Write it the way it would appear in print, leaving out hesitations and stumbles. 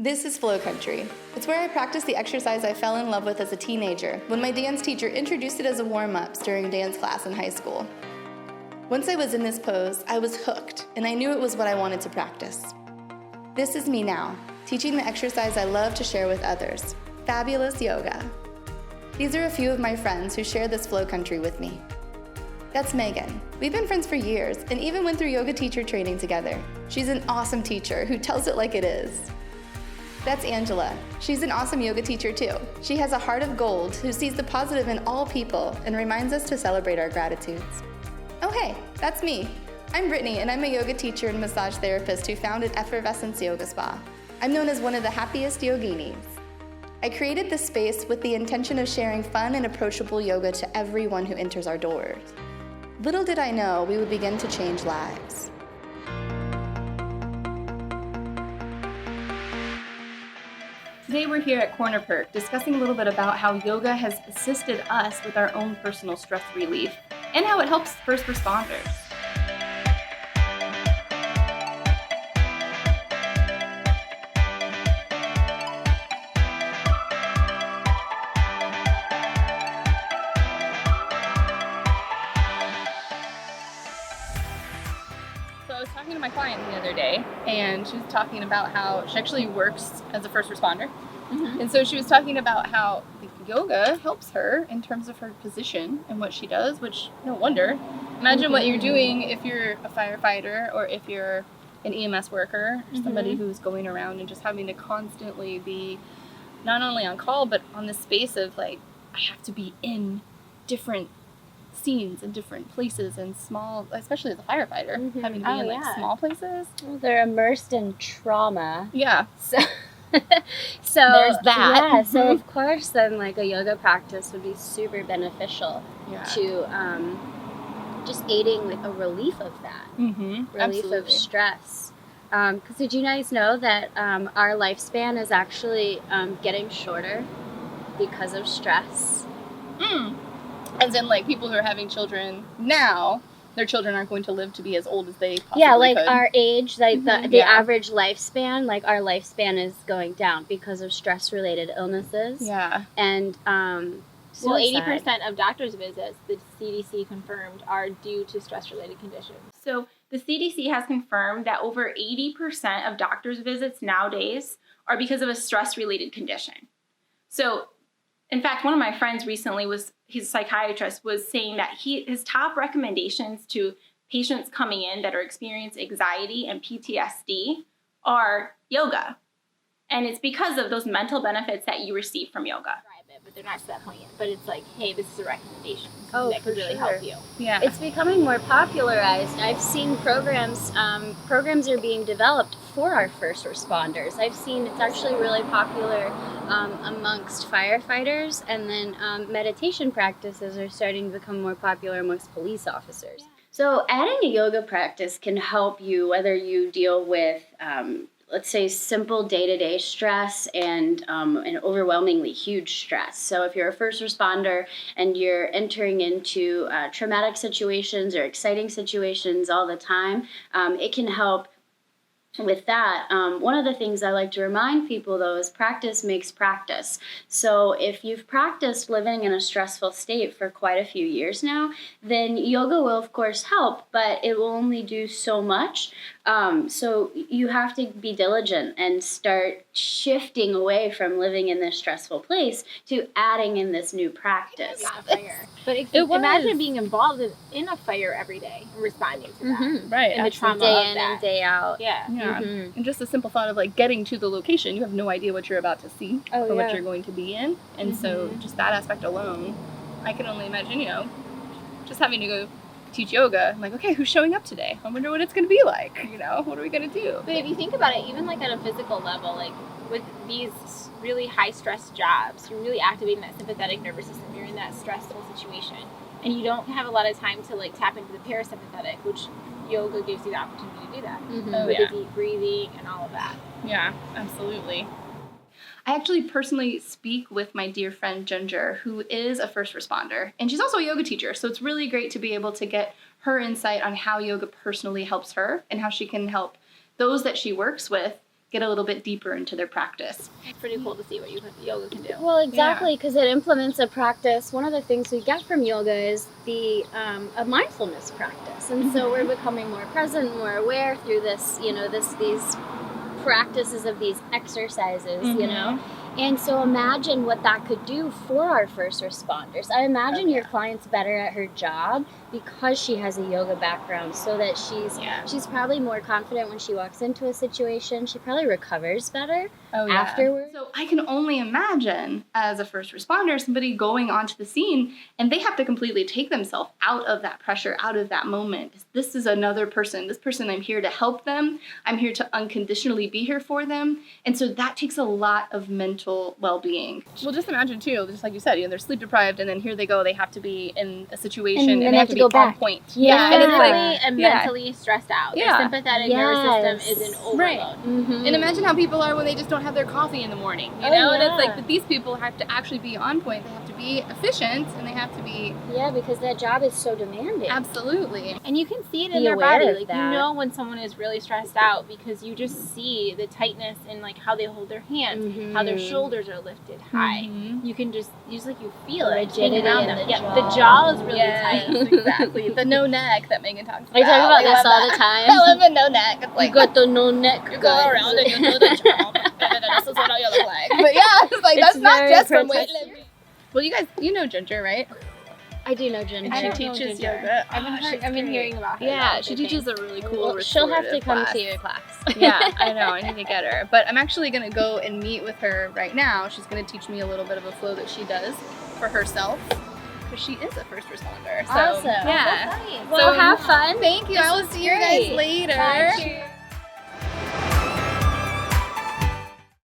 This is FlowCountry. It's where I practice the exercise I fell in love with as a teenager when my dance teacher introduced it as a warm-up during dance class in high school. Once I was in this pose, I was hooked, and I knew it was what I wanted to practice. This is me now, teaching the exercise I love to share with others, fabulous yoga. These are a few of my friends who share this FlowCountry with me. That's Megan. We've been friends for years and even went through yoga teacher training together. She's an awesome teacher who tells it like it is. That's Angela. She's an awesome yoga teacher too. She has a heart of gold who sees the positive in all people and reminds us to celebrate our gratitudes. Oh hey, that's me. I'm Brittany and I'm a yoga teacher and massage therapist who founded Effervescence Yoga Spa. I'm known as one of the happiest yoginis. I created this space with the intention of sharing fun and approachable yoga to everyone who enters our doors. Little did I know we would begin to change lives. Today we're here at Corner Perk discussing a little bit about how yoga has assisted us with our own personal stress relief and how it helps first responders. So I was talking to my client the other day, and she was talking about how she actually works as a first responder. Mm-hmm. And so she was talking about how yoga helps her in terms of her position and what she does, which no wonder. Imagine what you're doing if you're a firefighter or if you're an EMS worker or somebody who's going around and just having to constantly be not only on call, but on the space of like, I have to be in different scenes in different places and small, especially as a firefighter, having to be in like small places. Well, they're immersed in trauma. Yeah. So there's that. Yeah. So of course, then like a yoga practice would be super beneficial to just aiding with a relief of that, relief of stress. Because did you guys know that our lifespan is actually getting shorter because of stress? As in, like, people who are having children now, their children aren't going to live to be as old as they possibly could. Our age, like the average lifespan, like our lifespan is going down because of stress-related illnesses. Yeah. And well, 80% of doctor's visits, the CDC confirmed, are due to stress-related conditions. So the CDC has confirmed that over 80% of doctor's visits nowadays are because of a stress-related condition. So, in fact, one of my friends recently he's a psychiatrist, was saying that his top recommendations to patients coming in that are experiencing anxiety and PTSD are yoga. And it's because of those mental benefits that you receive from yoga. But they're not to that point yet. But it's like, hey, this is a recommendation. That could really help you. Yeah. It's becoming more popularized. I've seen programs are being developed for our first responders. I've seen it's actually really popular amongst firefighters, and then meditation practices are starting to become more popular amongst police officers. So adding a yoga practice can help you whether you deal with let's say simple day-to-day stress and an overwhelmingly huge stress. So if you're a first responder and you're entering into traumatic situations or exciting situations all the time, it can help with that. One of the things I like to remind people, though, is practice makes practice. So if you've practiced living in a stressful state for quite a few years now, then yoga will, of course, help, but it will only do so much. So you have to be diligent and start shifting away from living in this stressful place to adding in this new practice. Fire. But imagine being involved in a fire every day and responding to that. Right. And the trauma day of in that. and day out. Yeah. And just the simple thought of like getting to the location, you have no idea what you're about to see or what you're going to be in. And so just that aspect alone, I can only imagine, just having to go teach yoga. I'm like, okay, who's showing up today? I wonder what it's going to be like. What are we going to do? But if you think about it, even like at a physical level, like with these really high stress jobs, you're really activating that sympathetic nervous system. You're in that stressful situation. And you don't have a lot of time to like tap into the parasympathetic, which yoga gives you the opportunity to do that. With the deep breathing and all of that. Yeah, absolutely. I actually personally speak with my dear friend Ginger, who is a first responder, and she's also a yoga teacher. So it's really great to be able to get her insight on how yoga personally helps her and how she can help those that she works with get a little bit deeper into their practice. It's pretty cool to see what yoga can do. Well, exactly, because it implements a practice. One of the things we get from yoga is the a mindfulness practice, and so we're becoming more present, more aware through this, these practices of these exercises, And so imagine what that could do for our first responders. I imagine your client's better at her job because she has a yoga background, so that she's probably more confident when she walks into a situation. She probably recovers better afterwards. So I can only imagine, as a first responder, somebody going onto the scene and they have to completely take themselves out of that pressure, out of that moment. This is another person. This person, I'm here to help them. I'm here to unconditionally be here for them. And so that takes a lot of mental well-being. Well, just imagine too, just like you said, they're sleep deprived, and then here they go, they have to be in a situation and they have to be go on back. point. Yeah. Physically and mentally stressed out. Yeah. Their sympathetic nervous system is in overload. Right. And imagine how people are when they just don't have their coffee in the morning, you know? And it's like, but these people have to actually be on point. They have to be efficient, and they have to be... Yeah, because that job is so demanding. Absolutely. And you can see it Be in their aware body. of Like, that. you know when someone is really stressed out because you just see the tightness in like how they hold their hands, how their shoulders are lifted high. You can just like you feel The it rigidity around in them. the The jaw is really Yes, tight. exactly. The no neck that Megan talks about. I talk about I this love all that. the time. I love the no neck. It's like, You got the no neck. you go around and you do the jump. This is what you look like. But yeah, it's like, that's not very just from protective. weightlifting. Well, you guys, you know Ginger, right? I do know Ginger. She teaches yoga. I've been hearing about her. Yeah, she teaches a really cool Well, she'll have to restorative come class. to your class. Yeah, I know. I need to get her. But I'm actually going to go and meet with her right now. She's going to teach me a little bit of a flow that she does for herself, because she is a first responder. So, Awesome. yeah. Well, have fun. Thank you. I will see you guys great. later. Bye. Cheers.